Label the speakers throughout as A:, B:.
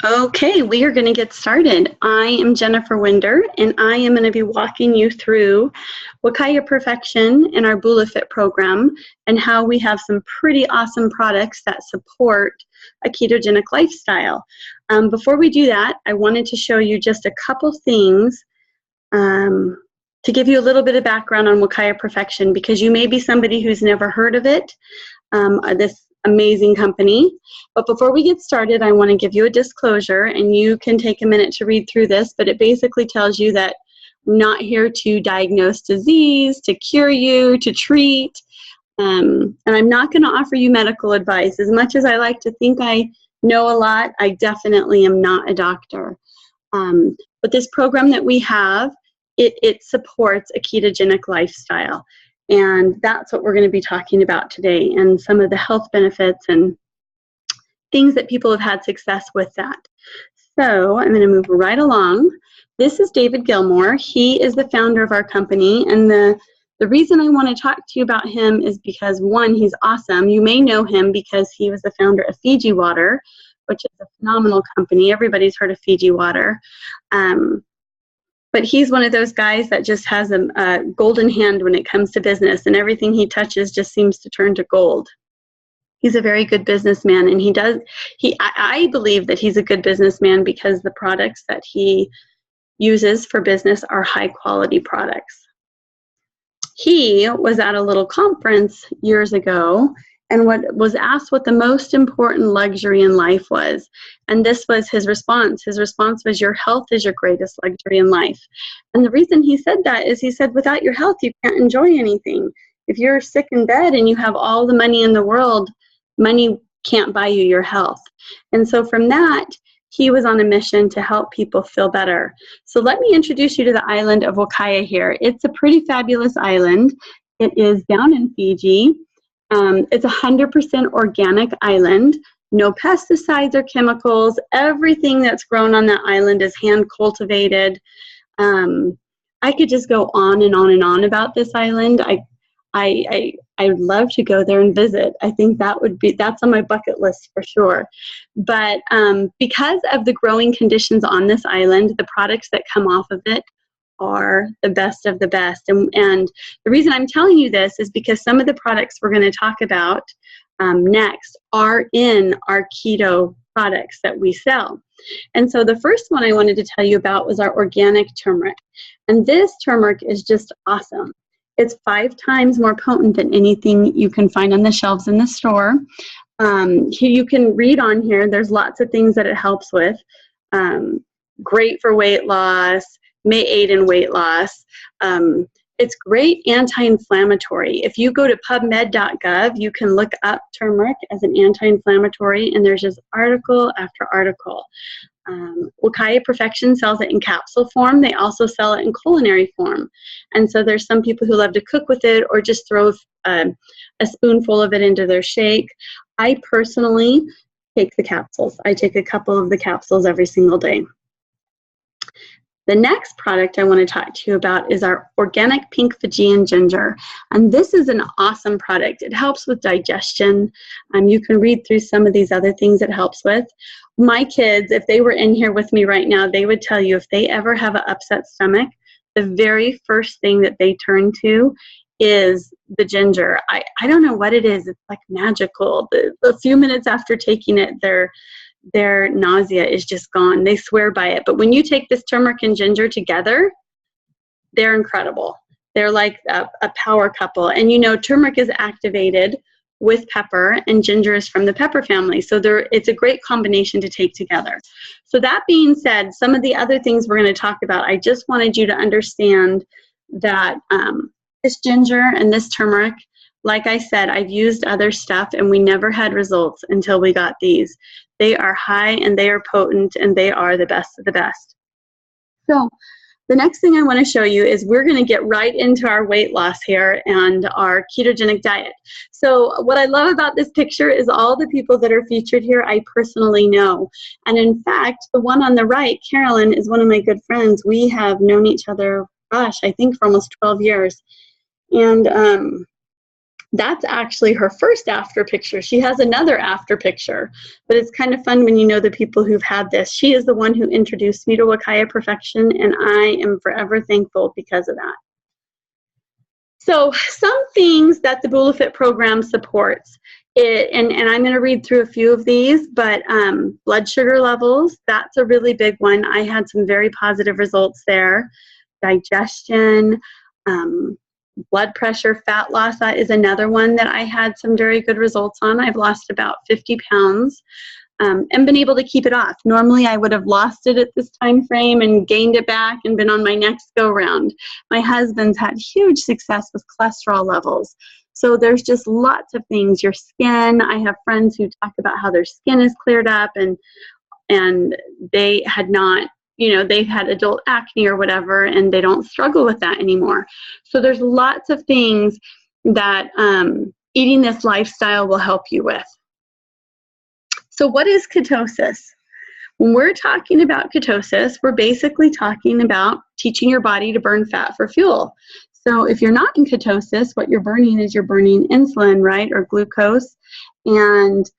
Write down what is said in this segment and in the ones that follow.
A: Okay, we are going to get started. I am Jennifer Winder, and I am going to be walking you through Wakaya Perfection in our BulaFIT program and how we have some pretty awesome products that support a ketogenic lifestyle. Before we do that, I wanted to show you just a couple things to give you a little bit of background on Wakaya Perfection, because you may be somebody who's never heard of it, this amazing company. But before we get started, I want to give you a disclosure, and you can take a minute to read through this, but it basically tells you that I'm not here to diagnose disease, to cure you, to treat, and I'm not going to offer you medical advice. As much as I like to think I know a lot, I definitely am not a doctor. But this program that we have, it supports a ketogenic lifestyle. And that's what we're going to be talking about today, and some of the health benefits and things that people have had success with that. So I'm going to move right along. This is David Gilmore. He is the founder of our company, and the reason I want to talk to you about him is because, one, he's awesome. You may know him because he was the founder of Fiji Water, which is a phenomenal company. Everybody's heard of Fiji Water. But he's one of those guys that just has a golden hand when it comes to business, and everything he touches just seems to turn to gold. He's a very good businessman, and I believe that he's a good businessman because the products that he uses for business are high quality products. He was at a little conference years ago and was asked what the most important luxury in life was. And this was his response. His response was, your health is your greatest luxury in life. And the reason he said that is he said, without your health, you can't enjoy anything. If you're sick in bed and you have all the money in the world, money can't buy you your health. And so from that, he was on a mission to help people feel better. So let me introduce you to the island of Wakaya here. It's a pretty fabulous island. It is down in Fiji. It's a 100% organic island, no pesticides or chemicals. Everything that's grown on that island is hand cultivated. I could just go on and on and on about this island. I'd love to go there and visit. I think that's on my bucket list for sure. But because of the growing conditions on this island, the products that come off of it are the best of the best. And the reason I'm telling you this is because some of the products we're going to talk about next are in our keto products that we sell. And so the first one I wanted to tell you about was our organic turmeric. And this turmeric is just awesome. It's 5 times more potent than anything you can find on the shelves in the store. Here you can read on here, there's lots of things that it helps with. Great for weight loss, may aid in weight loss. It's great anti-inflammatory. If you go to pubmed.gov, you can look up turmeric as an anti-inflammatory, and there's just article after article. Wakaya Perfection sells it in capsule form. They also sell it in culinary form. And so there's some people who love to cook with it or just throw a spoonful of it into their shake. I personally take the capsules. I take a couple of the capsules every single day. The next product I want to talk to you about is our organic pink Fijian ginger. And this is an awesome product. It helps with digestion. You can read through some of these other things it helps with. My kids, if they were in here with me right now, they would tell you if they ever have an upset stomach, the very first thing that they turn to is the ginger. I don't know what it is. It's like magical. A few minutes after taking it, their nausea is just gone. They swear by it. But when you take this turmeric and ginger together, they're incredible. They're like a power couple. And you know, turmeric is activated with pepper, and ginger is from the pepper family. So it's a great combination to take together. So that being said, some of the other things we're going to talk about, I just wanted you to understand that this ginger and this turmeric, like I said, I've used other stuff and we never had results until we got these. They are high and they are potent and they are the best of the best. So the next thing I want to show you is we're going to get right into our weight loss here and our ketogenic diet. So what I love about this picture is all the people that are featured here I personally know. And in fact, the one on the right, Carolyn, is one of my good friends. We have known each other, gosh, I think for almost 12 years. And That's actually her first after picture. She has another after picture, but it's kind of fun when you know the people who've had this. She is the one who introduced me to Wakaya Perfection, and I am forever thankful because of that. So some things that the BulaFIT program supports, and I'm going to read through a few of these, but blood sugar levels, that's a really big one. I had some very positive results there. Digestion, blood pressure, fat loss, that is another one that I had some very good results on. I've lost about 50 pounds. And been able to keep it off. Normally I would have lost it at this time frame and gained it back and been on my next go round. My husband's had huge success with cholesterol levels. So there's just lots of things. Your skin, I have friends who talk about how their skin is cleared up and they had not, they've had adult acne or whatever, and they don't struggle with that anymore. So there's lots of things that eating this lifestyle will help you with. So what is ketosis? When we're talking about ketosis, we're basically talking about teaching your body to burn fat for fuel. So if you're not in ketosis, what you're burning is you're burning insulin, right, or glucose, and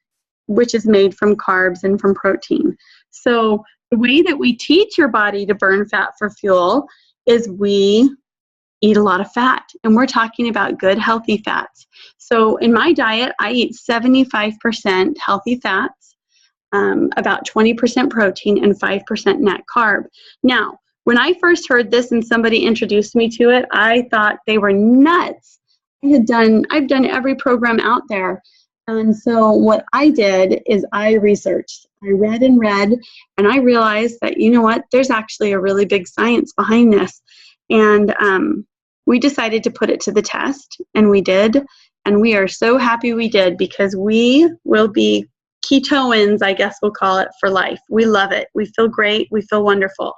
A: which is made from carbs and from protein. So the way that we teach your body to burn fat for fuel is we eat a lot of fat, and we're talking about good, healthy fats. So in my diet, I eat 75% healthy fats, about 20% protein, and 5% net carb. Now, when I first heard this and somebody introduced me to it, I thought they were nuts. I've done every program out there. And so what I did is I researched. I read and read, and I realized that, you know what, there's actually a really big science behind this. And we decided to put it to the test, and we did. And we are so happy we did, because we will be ketoans, I guess we'll call it, for life. We love it. We feel great. We feel wonderful.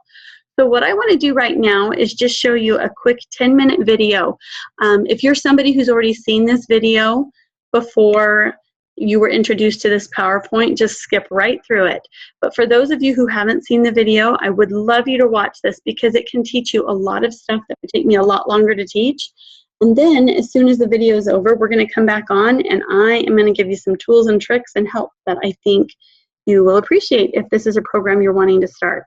A: So what I want to do right now is just show you a quick 10-minute video. If you're somebody who's already seen this video before you were introduced to this PowerPoint, just skip right through it. But for those of you who haven't seen the video, I would love you to watch this, because it can teach you a lot of stuff that would take me a lot longer to teach. And then as soon as the video is over, we're going to come back on, and I am going to give you some tools and tricks and help that I think you will appreciate if this is a program you're wanting to start.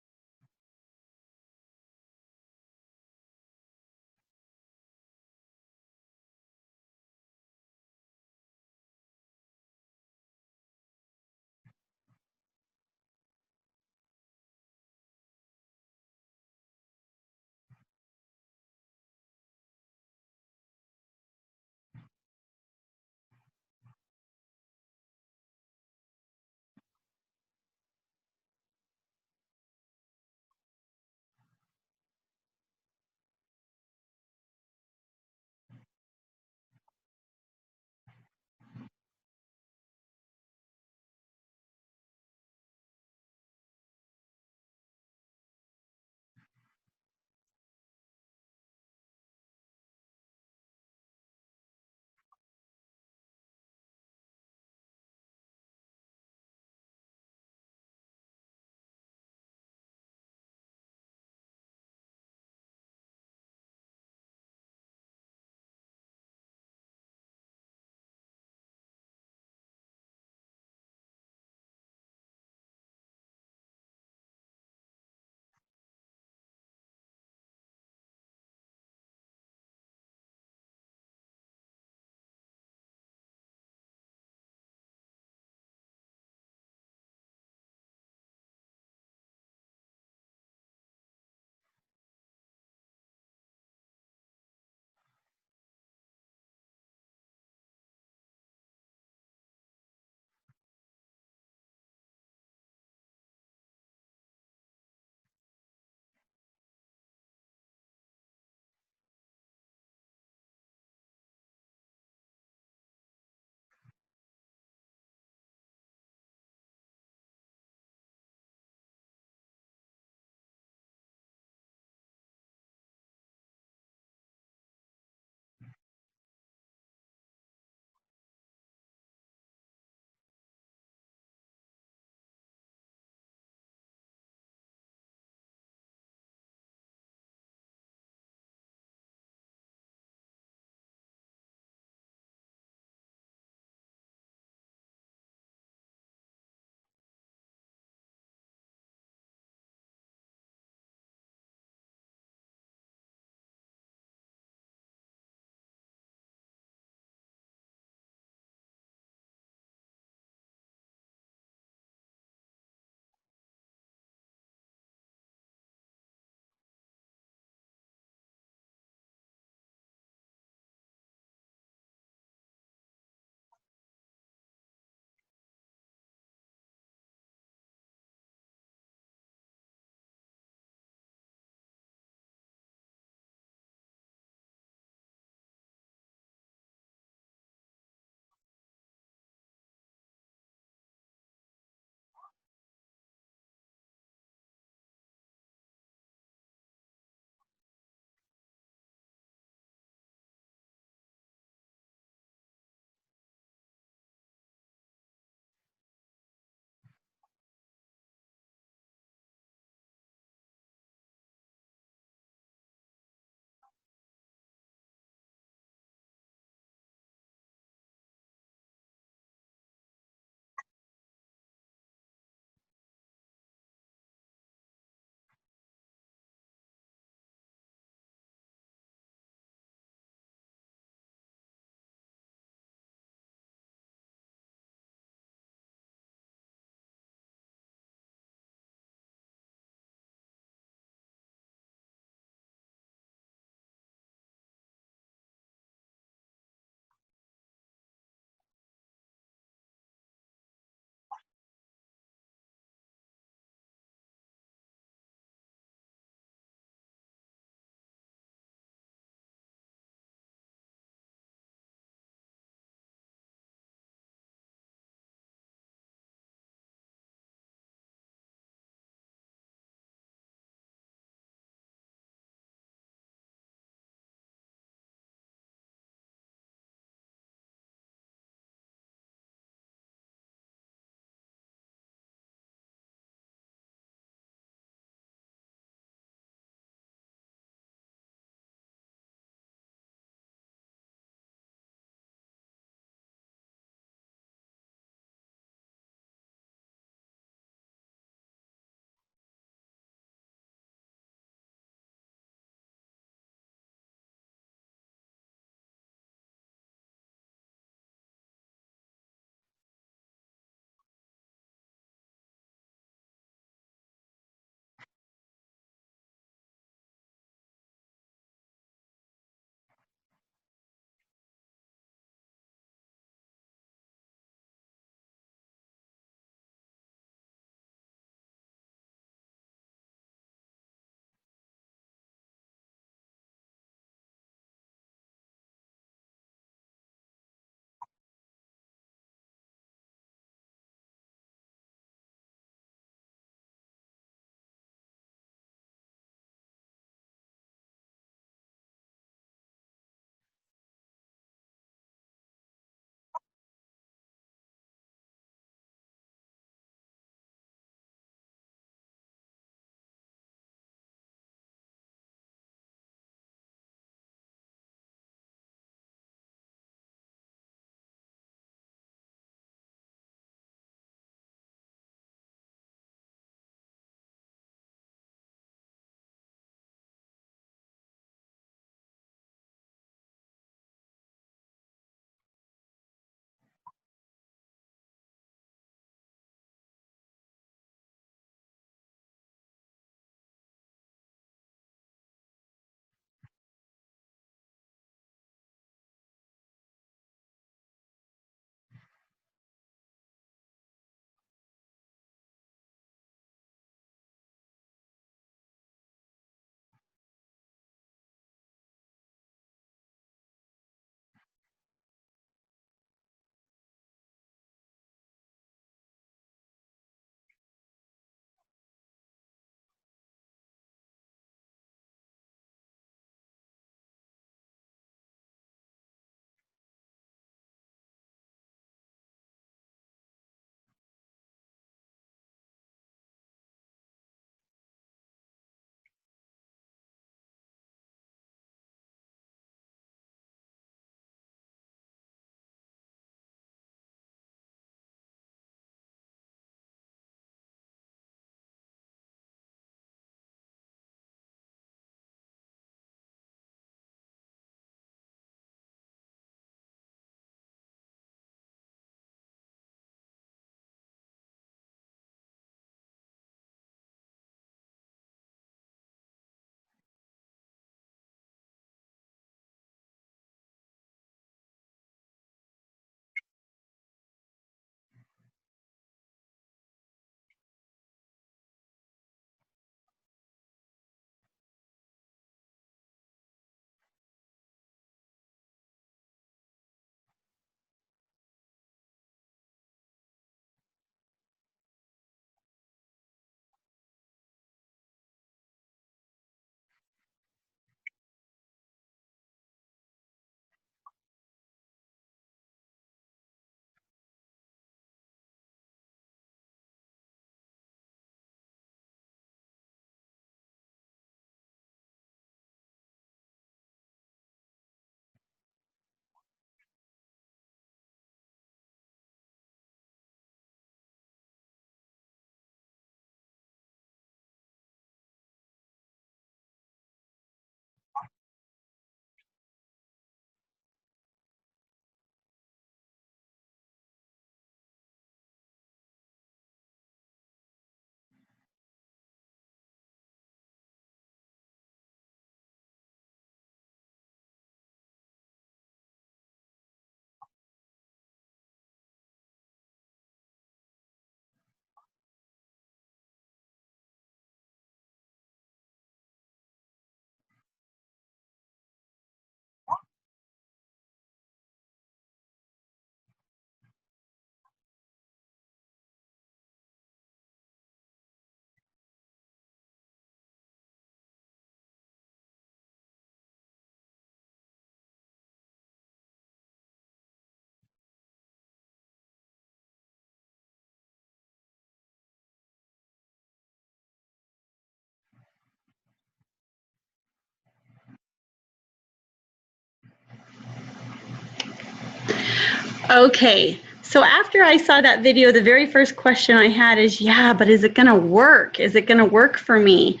A: Okay, so after I saw that video, the very first question I had is, yeah, but is it gonna work? Is it gonna work for me?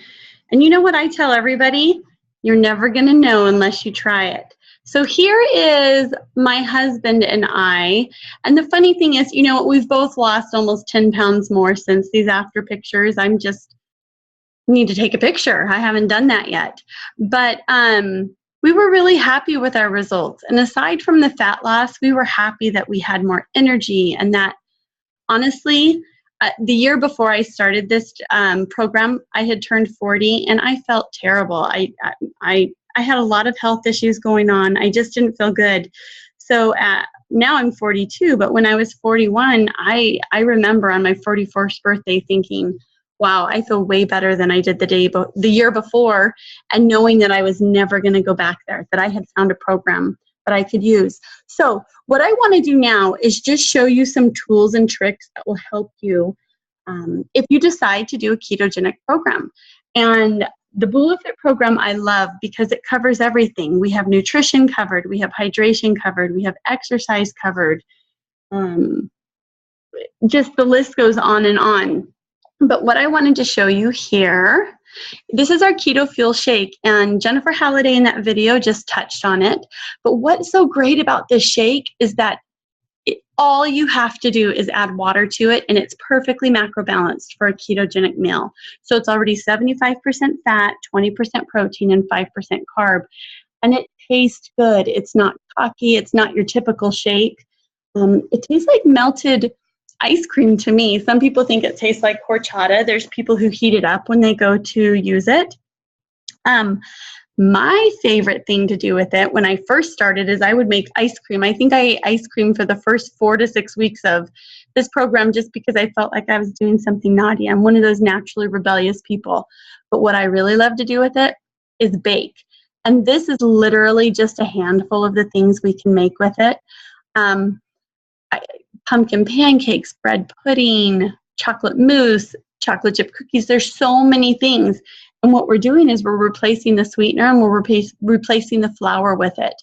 A: And you know what I tell everybody? You're never gonna know unless you try it. So here is my husband and I. And the funny thing is, you know, we've both lost almost 10 pounds more since these after pictures. I'm just need to take a picture. I haven't done that yet. But we were really happy with our results. And aside from the fat loss, we were happy that we had more energy and that honestly, the year before I started this program, I had turned 40 and I felt terrible. I had a lot of health issues going on. I just didn't feel good. So now I'm 42, but when I was 41, I remember on my 41st birthday thinking, wow, I feel way better than I did the year before, and knowing that I was never going to go back there, that I had found a program that I could use. So what I want to do now is just show you some tools and tricks that will help you if you decide to do a ketogenic program. And the BulaFIT program I love because it covers everything. We have nutrition covered, we have hydration covered, we have exercise covered. Just the list goes on and on. But what I wanted to show you here, this is our Keto Fuel Shake, and Jennifer Halliday in that video just touched on it. But what's so great about this shake is that all you have to do is add water to it, and it's perfectly macro balanced for a ketogenic meal. So it's already 75% fat, 20% protein, and 5% carb. And it tastes good. It's not cocky. It's not your typical shake. It tastes like melted ice cream to me. Some people think it tastes like horchata. There's people who heat it up when they go to use it. My favorite thing to do with it when I first started is I would make ice cream. I think I ate ice cream for the first 4 to 6 weeks of this program just because I felt like I was doing something naughty. I'm one of those naturally rebellious people. But what I really love to do with it is bake. And this is literally just a handful of the things we can make with it. Pumpkin pancakes, bread pudding, chocolate mousse, chocolate chip cookies. There's so many things. And what we're doing is we're replacing the sweetener and we're replacing the flour with it.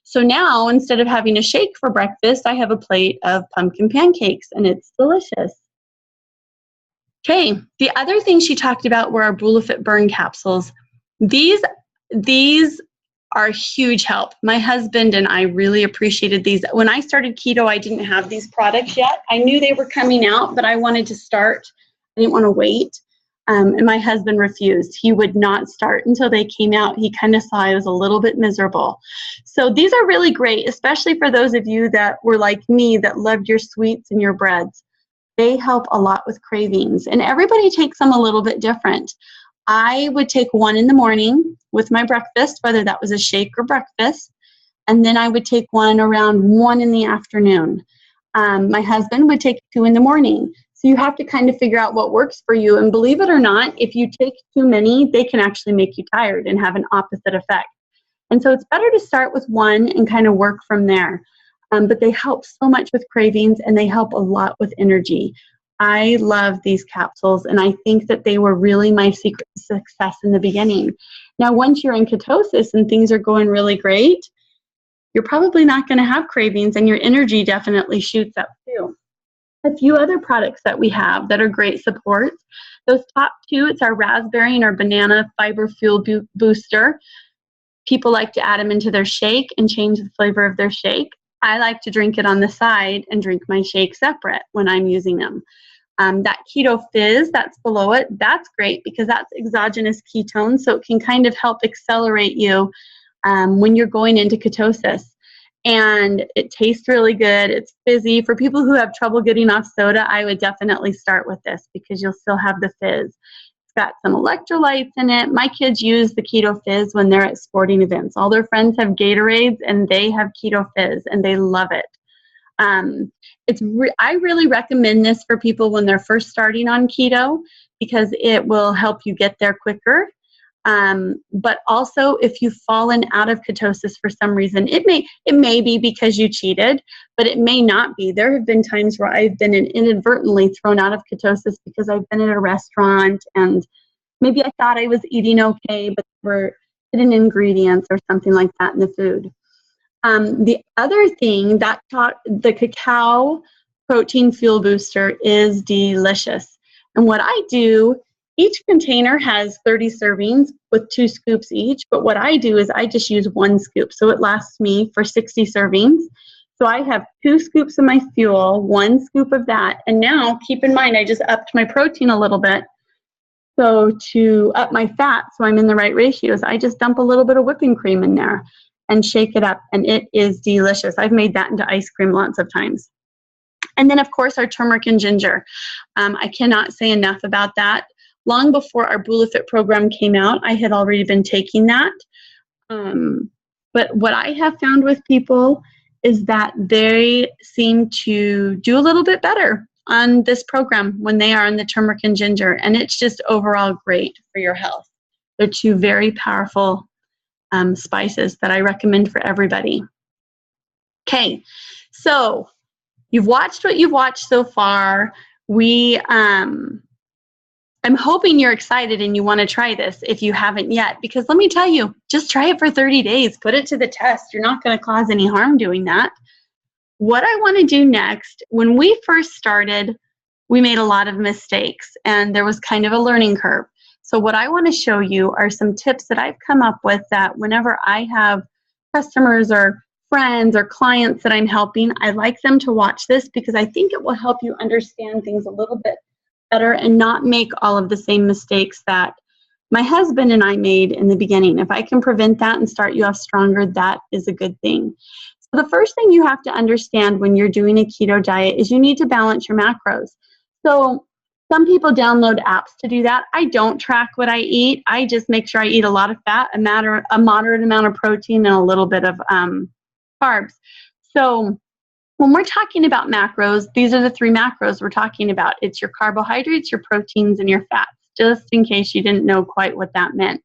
A: So now instead of having a shake for breakfast, I have a plate of pumpkin pancakes and it's delicious. Okay, the other thing she talked about were our BulaFIT burn capsules. These are a huge help. My husband and I really appreciated these. When I started keto, I didn't have these products yet. I knew they were coming out, but I wanted to start. I didn't want to wait. And my husband refused. He would not start until they came out. He kind of saw I was a little bit miserable. So these are really great, especially for those of you that were like me that loved your sweets and your breads. They help a lot with cravings. And everybody takes them a little bit different. I would take one in the morning with my breakfast, whether that was a shake or breakfast. And then I would take one around 1 in the afternoon. My husband would take 2 in the morning. So you have to kind of figure out what works for you. And believe it or not, if you take too many, they can actually make you tired and have an opposite effect. And so it's better to start with one and kind of work from there. But they help so much with cravings and they help a lot with energy. I love these capsules and I think that they were really my secret to success in the beginning. Now, once you're in ketosis and things are going really great, you're probably not going to have cravings and your energy definitely shoots up too. A few other products that we have that are great supports. Those top 2, it's our raspberry and our banana fiber fuel booster. People like to add them into their shake and change the flavor of their shake. I like to drink it on the side and drink my shake separate when I'm using them. That Keto Fizz that's below it, that's great because that's exogenous ketones, so it can kind of help accelerate you when you're going into ketosis. And it tastes really good. It's fizzy. For people who have trouble getting off soda, I would definitely start with this because you'll still have the fizz. It's got some electrolytes in it. My kids use the Keto Fizz when they're at sporting events. All their friends have Gatorades and they have Keto Fizz and they love it. I really recommend this for people when they're first starting on keto because it will help you get there quicker. But also if you've fallen out of ketosis for some reason, it may be because you cheated, but it may not be. There have been times where I've been inadvertently thrown out of ketosis because I've been at a restaurant and maybe I thought I was eating okay, but there were hidden ingredients or something like that in the food. The other thing, the cacao protein fuel booster is delicious. And what I do, each container has 30 servings with 2 scoops each, but what I do is I just use 1 scoop, so it lasts me for 60 servings. So I have 2 scoops of my fuel, 1 scoop of that, and now keep in mind I just upped my protein a little bit. So to up my fat, so I'm in the right ratios, I just dump a little bit of whipping cream in there and shake it up, and it is delicious. I've made that into ice cream lots of times. And then, of course, our turmeric and ginger. I cannot say enough about that. Long before our BulaFIT program came out, I had already been taking that. But what I have found with people is that they seem to do a little bit better on this program when they are on the turmeric and ginger, and it's just overall great for your health. They're 2 very powerful spices that I recommend for everybody. Okay, so you've watched what you've watched so far. I'm hoping you're excited and you want to try this if you haven't yet, because let me tell you, just try it for 30 days. Put it to the test. You're not going to cause any harm doing that. What I want to do next, when we first started, we made a lot of mistakes and there was kind of a learning curve. So what I want to show you are some tips that I've come up with that whenever I have customers or friends or clients that I'm helping, I like them to watch this because I think it will help you understand things a little bit better and not make all of the same mistakes that my husband and I made in the beginning. If I can prevent that and start you off stronger, that is a good thing. So the first thing you have to understand when you're doing a keto diet is you need to balance your macros. So some people download apps to do that. I don't track what I eat. I just make sure I eat a lot of fat, a moderate amount of protein, and a little bit of carbs. So when we're talking about macros, these are the 3 macros we're talking about. It's your carbohydrates, your proteins, and your fats, just in case you didn't know quite what that meant.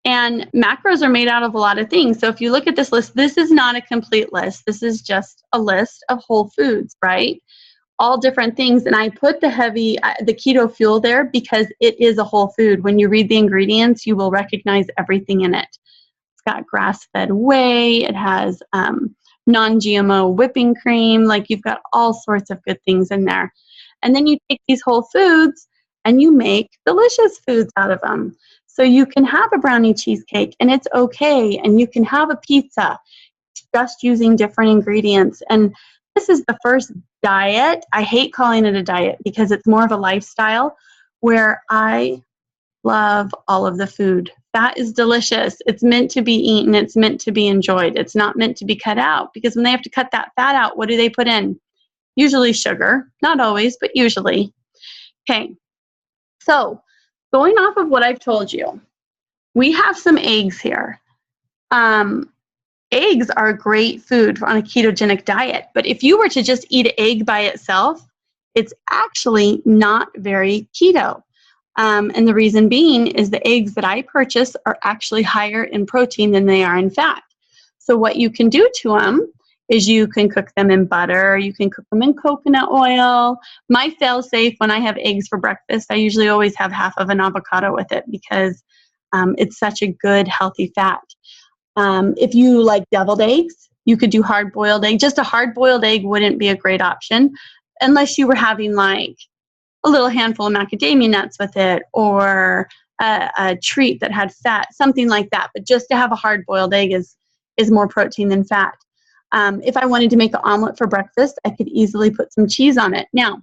A: And macros are made out of a lot of things. So if you look at this list, this is not a complete list. This is just a list of whole foods, right? All different things. And I put the keto fuel there because it is a whole food. When you read the ingredients, you will recognize everything in it. It's got grass-fed whey. It has non-GMO whipping cream. Like, you've got all sorts of good things in there. And then you take these whole foods and you make delicious foods out of them. So you can have a brownie cheesecake and it's okay. And you can have a pizza just using different ingredients. And this is the first diet. I hate calling it a diet because it's more of a lifestyle where I love all of the food. That is delicious. It's meant to be eaten. It's meant to be enjoyed. It's not meant to be cut out, because when they have to cut that fat out, what do they put in? Usually sugar. Not always, but usually. Okay. So going off of what I've told you, we have some eggs here. Eggs are a great food on a ketogenic diet, but if you were to just eat an egg by itself, it's actually not very keto. And the reason being is the eggs that I purchase are actually higher in protein than they are in fat. So what you can do to them is you can cook them in butter, you can cook them in coconut oil. My fail-safe when I have eggs for breakfast, I usually always have half of an avocado with it because it's such a good, healthy fat. If you like deviled eggs, you could do hard-boiled egg. Just a hard-boiled egg wouldn't be a great option unless you were having like a little handful of macadamia nuts with it, or a treat that had fat, something like that. But just to have a hard-boiled egg is more protein than fat. If I wanted to make an omelet for breakfast, I could easily put some cheese on it. Now,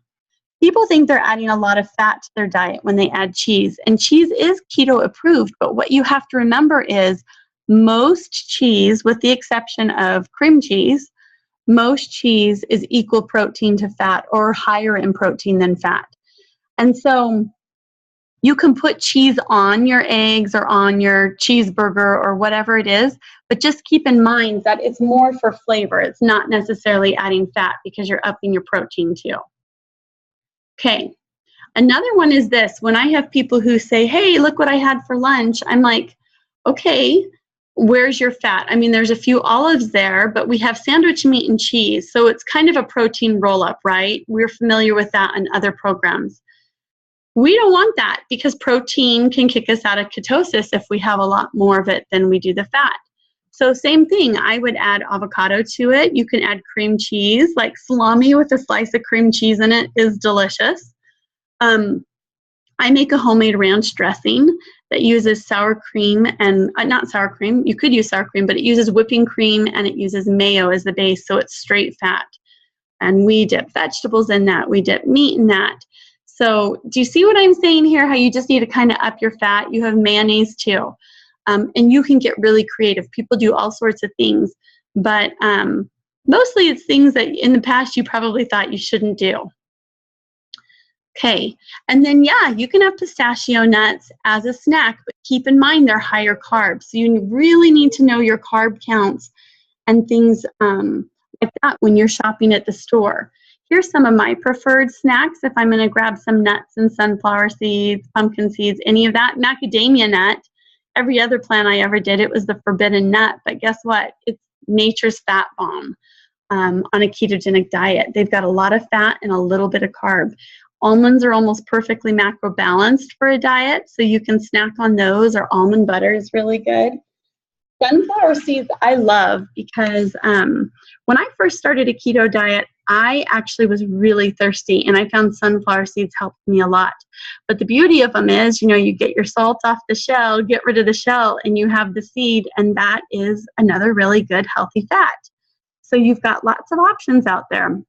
A: people think they're adding a lot of fat to their diet when they add cheese, and cheese is keto approved, but what you have to remember is most cheese, with the exception of cream cheese, most cheese is equal protein to fat or higher in protein than fat. And so you can put cheese on your eggs or on your cheeseburger or whatever it is, but just keep in mind that it's more for flavor. It's not necessarily adding fat because you're upping your protein too. Okay, another one is this. When I have people who say, hey, look what I had for lunch, I'm like, okay, where's your fat? I mean, there's a few olives there, but we have sandwich meat and cheese. So it's kind of a protein roll-up, right? We're familiar with that in other programs. We don't want that because protein can kick us out of ketosis if we have a lot more of it than we do the fat. So same thing, I would add avocado to it. You can add cream cheese, like salami with a slice of cream cheese in it is delicious. I make a homemade ranch dressing that uses sour cream and not sour cream, you could use sour cream, but it uses whipping cream and it uses mayo as the base, so it's straight fat. And we dip vegetables in that, we dip meat in that. So do you see what I'm saying here? How you just need to kind of up your fat. You have mayonnaise too. And you can get really creative. People do all sorts of things, but mostly it's things that in the past you probably thought you shouldn't do. Okay, and then yeah, you can have pistachio nuts as a snack, but keep in mind they're higher carbs. So you really need to know your carb counts and things like that when you're shopping at the store. Here's some of my preferred snacks if I'm gonna grab some nuts and sunflower seeds, pumpkin seeds, any of that. Macadamia nut, every other plant I ever did, it was the forbidden nut, but guess what? It's nature's fat bomb on a ketogenic diet. They've got a lot of fat and a little bit of carb. Almonds are almost perfectly macro balanced for a diet, so you can snack on those, or almond butter is really good. Sunflower seeds I love because when I first started a keto diet, I actually was really thirsty, and I found sunflower seeds helped me a lot. But the beauty of them is, you know, you get your salt off the shell, get rid of the shell, and you have the seed, and that is another really good healthy fat. So you've got lots of options out there.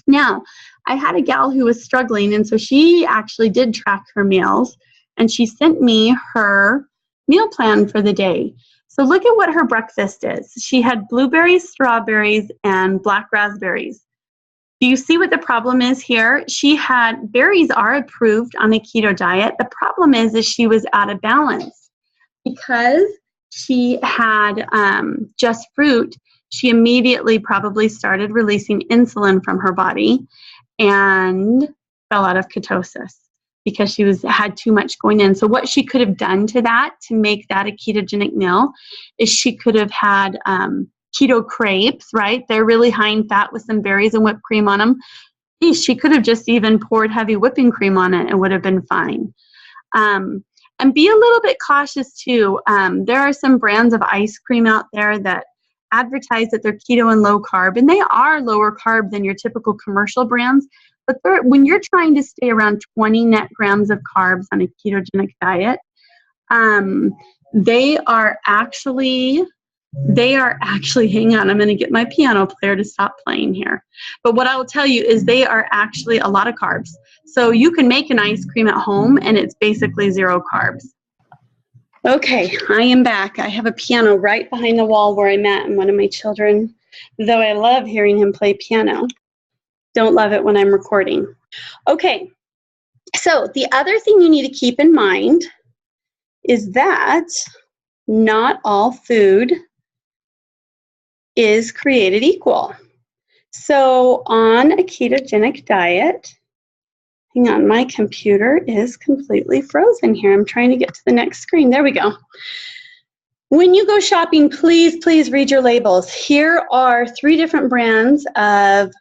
A: Now, I had a gal who was struggling, and so she actually did track her meals, and she sent me her meal plan for the day. So look at what her breakfast is. She had blueberries, strawberries, and black raspberries. Do you see what the problem is here? She had, berries are approved on a keto diet. The problem is she was out of balance. Because she had just fruit, she immediately probably started releasing insulin from her body and fell out of ketosis because she had too much going in. So what she could have done to that to make that a ketogenic meal is she could have had keto crepes, right? They're really high in fat with some berries and whipped cream on them. She could have just even poured heavy whipping cream on it and would have been fine. And be a little bit cautious too. There are some brands of ice cream out there that advertise that they're keto and low carb, and they are lower carb than your typical commercial brands. But when you're trying to stay around 20 net grams of carbs on a ketogenic diet, they are actually, hang on, I'm going to get my piano player to stop playing here. But what I will tell you is they are actually a lot of carbs. So you can make an ice cream at home and it's basically 0 carbs. Okay, I am back. I have a piano right behind the wall where I'm at, and one of my children, though I love hearing him play piano, don't love it when I'm recording. Okay, so the other thing you need to keep in mind is that not all food is created equal. So on a ketogenic diet, hang on, my computer is completely frozen here. I'm trying to get to the next screen. There we go. When you go shopping, please read your labels. Here are 3 different brands of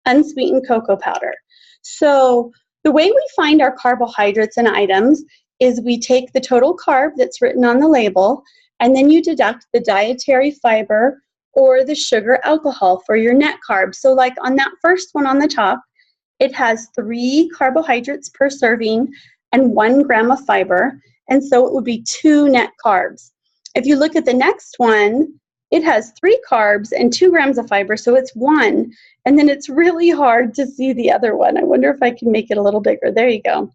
A: unsweetened cocoa powder. So the way we find our carbohydrates and items is we take the total carb that's written on the label, and then you deduct the dietary fiber or the sugar alcohol for your net carbs. So like on that first one on the top, it has 3 carbohydrates per serving and 1 gram of fiber, and so it would be 2 net carbs. If you look at the next one, it has 3 carbs and 2 grams of fiber, so it's 1, and then it's really hard to see the other one. I wonder if I can make it a little bigger. There you go.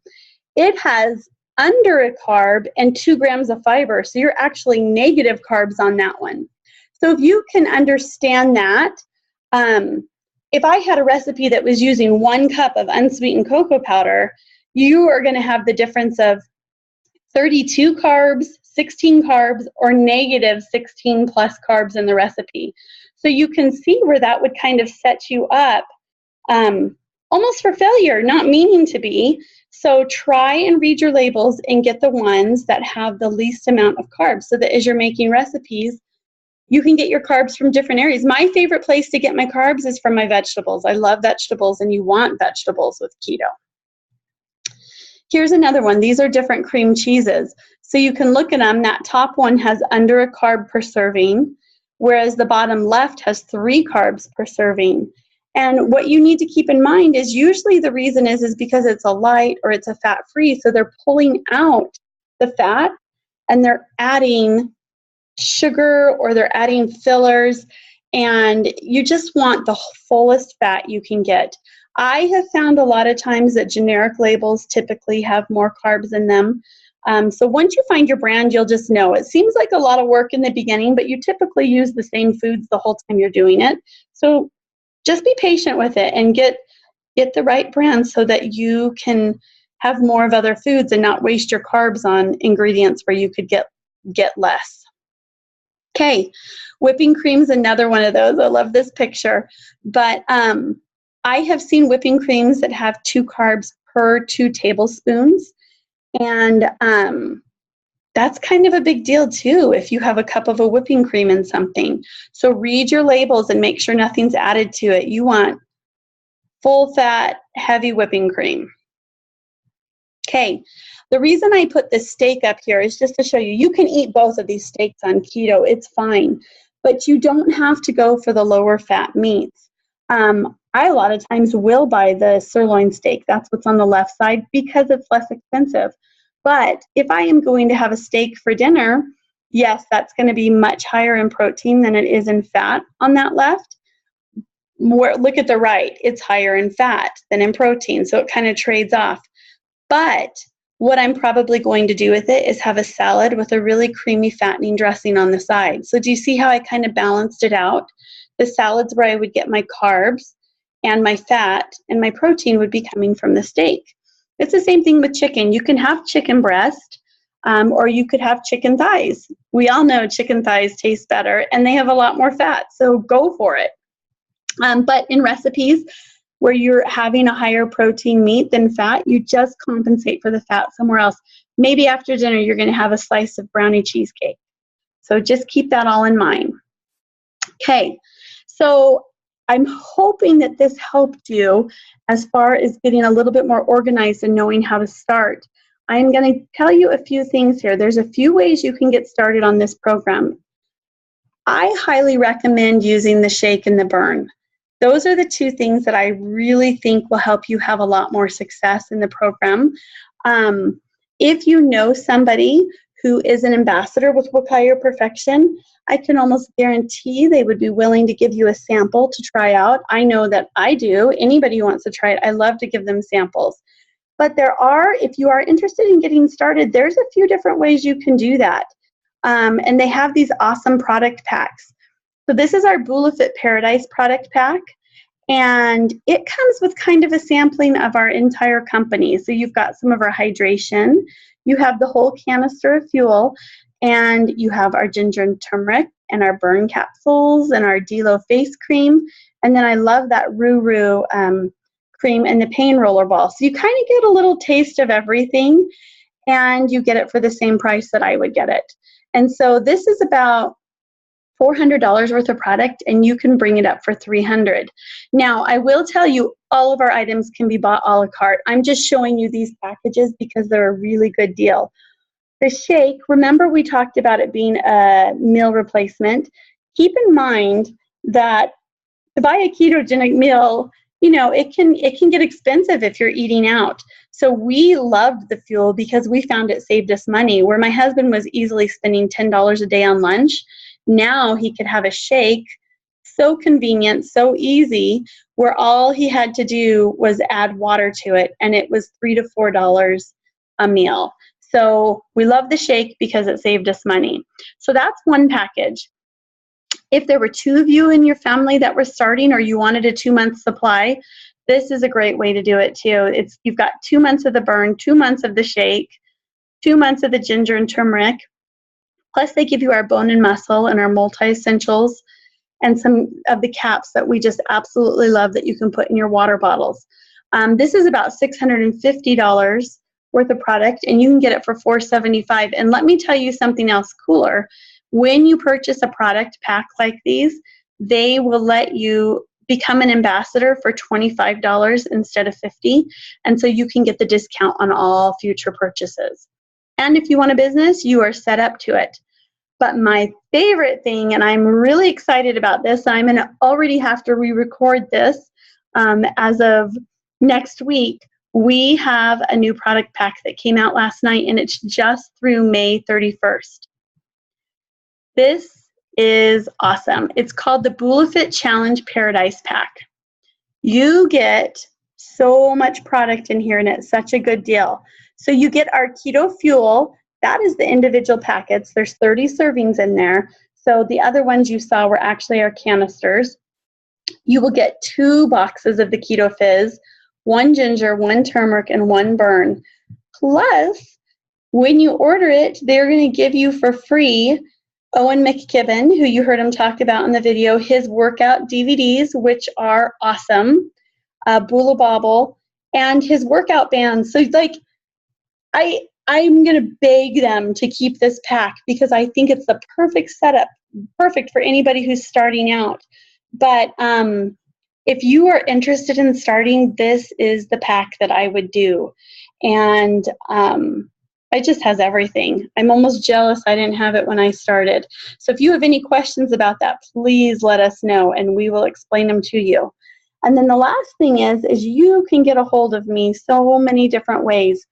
A: It has under a carb and 2 grams of fiber, so you're actually negative carbs on that one. So if you can understand that, if I had a recipe that was using 1 cup of unsweetened cocoa powder, you are going to have the difference of 32 carbs, 16 carbs, or negative 16 plus carbs in the recipe. So you can see where that would kind of set you up almost for failure, not meaning to be. So try and read your labels and get the ones that have the least amount of carbs so that as you're making recipes, you can get your carbs from different areas. My favorite place to get my carbs is from my vegetables. I love vegetables, and you want vegetables with keto. Here's another one. These are different cream cheeses. So you can look at them. That top one has under a carb per serving. whereas the bottom left has 3 carbs per serving. And what you need to keep in mind is usually the reason is because it's a light or it's a fat-free, so they're pulling out the fat and they're adding sugar or they're adding fillers, and you just want the fullest fat you can get. I have found a lot of times that generic labels typically have more carbs in them. So once you find your brand, you'll just know. It seems like a lot of work in the beginning, but you typically use the same foods the whole time you're doing it. So just be patient with it and get the right brand so that you can have more of other foods and not waste your carbs on ingredients where you could get less. Okay, whipping cream is another one of those. I love this picture. But I have seen whipping creams that have 2 carbs per 2 tablespoons. And that's kind of a big deal too if you have a cup of a whipping cream in something. So read your labels and make sure nothing's added to it. You want full fat, heavy whipping cream. Okay, the reason I put this steak up here is just to show you, you can eat both of these steaks on keto, it's fine, but you don't have to go for the lower fat meats. I a lot of times will buy the sirloin steak, that's what's on the left side, because it's less expensive. But if I am going to have a steak for dinner, yes, that's going to be much higher in protein than it is in fat on that left. Look at the right, it's higher in fat than in protein, so it kind of trades off. But what I'm probably going to do with it is have a salad with a really creamy fattening dressing on the side. So do you see how I kind of balanced it out? The salad's where I would get my carbs, and my fat and my protein would be coming from the steak. It's the same thing with chicken. You can have chicken breast, or you could have chicken thighs. We all know chicken thighs taste better, and they have a lot more fat, so go for it. But in recipes where you're having a higher protein meat than fat, you just compensate for the fat somewhere else. Maybe after dinner, you're going to have a slice of brownie cheesecake. So just keep that all in mind. Okay, so I'm hoping that this helped you as far as getting a little bit more organized and knowing how to start. I'm going to tell you a few things here. There's a few ways you can get started on this program. I highly recommend using the shake and the burn. Those are the 2 things that I really think will help you have a lot more success in the program. If you know somebody who is an ambassador with Wakaya Perfection, I can almost guarantee they would be willing to give you a sample to try out. I know that I do. Anybody who wants to try it, I love to give them samples. But there are, if you are interested in getting started, there's a few different ways you can do that. And they have these awesome product packs. So this is our BulaFIT Paradise product pack, and it comes with kind of a sampling of our entire company. So you've got some of our hydration, you have the whole canister of fuel, and you have our ginger and turmeric and our burn capsules and our D-Lo face cream. And then I love that Ruru cream and the pain roller ball. So you kind of get a little taste of everything, and you get it for the same price that I would get it. And so this is about $400 worth of product, and you can bring it up for $300. Now, I will tell you, all of our items can be bought a la carte. I'm just showing you these packages because they're a really good deal. The shake, remember we talked about it being a meal replacement. Keep in mind that to buy a ketogenic meal, you know, it can get expensive if you're eating out. So we loved the fuel because we found it saved us money. Where my husband was easily spending $10 a day on lunch, now he could have a shake, so convenient, so easy, where all he had to do was add water to it, and it was $3 to $4 a meal. So we love the shake because it saved us money. So that's one package. If there were 2 of you in your family that were starting, or you wanted a 2-month supply, this is a great way to do it too. You've got 2 months of the burn, 2 months of the shake, 2 months of the ginger and turmeric. Plus they give you our bone and muscle and our multi-essentials and some of the caps that we just absolutely love that you can put in your water bottles. This is about $650 worth of product, and you can get it for $475. And let me tell you something else cooler. When you purchase a product pack like these, they will let you become an ambassador for $25 instead of $50. And so you can get the discount on all future purchases. And if you want a business, you are set up to it. But my favorite thing, and I'm really excited about this, I'm going to already have to re-record this as of next week. We have a new product pack that came out last night, and it's just through May 31st. This is awesome. It's called the BulaFIT Challenge Paradise Pack. You get so much product in here, and it's such a good deal. So you get our Keto Fuel. That is the individual packets. There's 30 servings in there. So the other ones you saw were actually our canisters. You will get 2 boxes of the Keto Fizz, 1 ginger, 1 turmeric, and 1 burn. Plus, when you order it, they're going to give you for free Owen McKibben, who you heard him talk about in the video, his workout DVDs, which are awesome, Bula Bobble, and his workout bands. So like, I'm going to beg them to keep this pack because I think it's the perfect setup, perfect for anybody who's starting out. But if you are interested in starting, this is the pack that I would do. And it just has everything. I'm almost jealous I didn't have it when I started. So if you have any questions about that, please let us know and we will explain them to you. And then the last thing is you can get a hold of me so many different ways.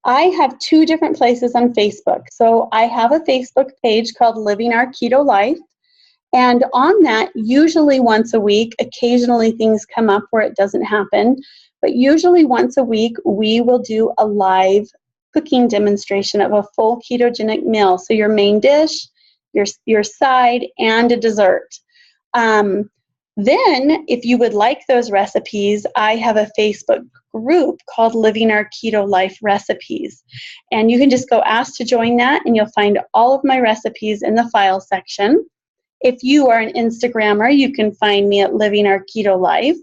A: I have 2 different places on Facebook. So I have a Facebook page called Living Our Keto Life. And on that, usually once a week, occasionally things come up where it doesn't happen, but usually once a week, we will do a live cooking demonstration of a full ketogenic meal. So your main dish, your side, and a dessert. Then, if you would like those recipes, I have a Facebook group called Living Our Keto Life Recipes. And you can just go ask to join that, and you'll find all of my recipes in the file section. If you are an Instagrammer, you can find me at Living Our Keto Life.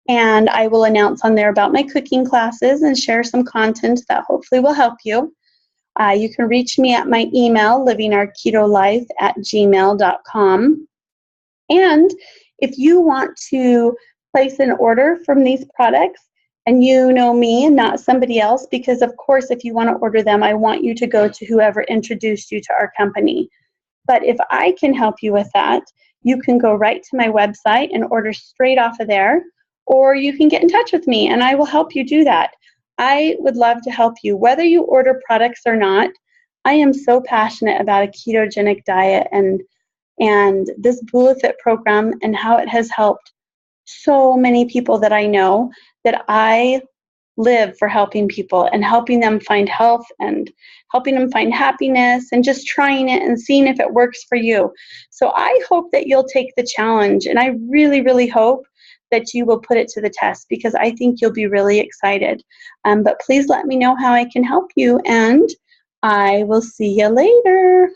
A: And I will announce on there about my cooking classes and share some content that hopefully will help you. You can reach me at my email, livingourketolife@gmail.com. And if you want to place an order from these products, and you know me and not somebody else, because of course if you want to order them, I want you to go to whoever introduced you to our company. But if I can help you with that, you can go right to my website and order straight off of there, or you can get in touch with me and I will help you do that. I would love to help you, whether you order products or not. I am so passionate about a ketogenic diet and this BulaFIT program and how it has helped so many people that I know, that I live for helping people and helping them find health and helping them find happiness and just trying it and seeing if it works for you. So I hope that you'll take the challenge, and I really, really hope that you will put it to the test because I think you'll be really excited. But please let me know how I can help you, and I will see you later.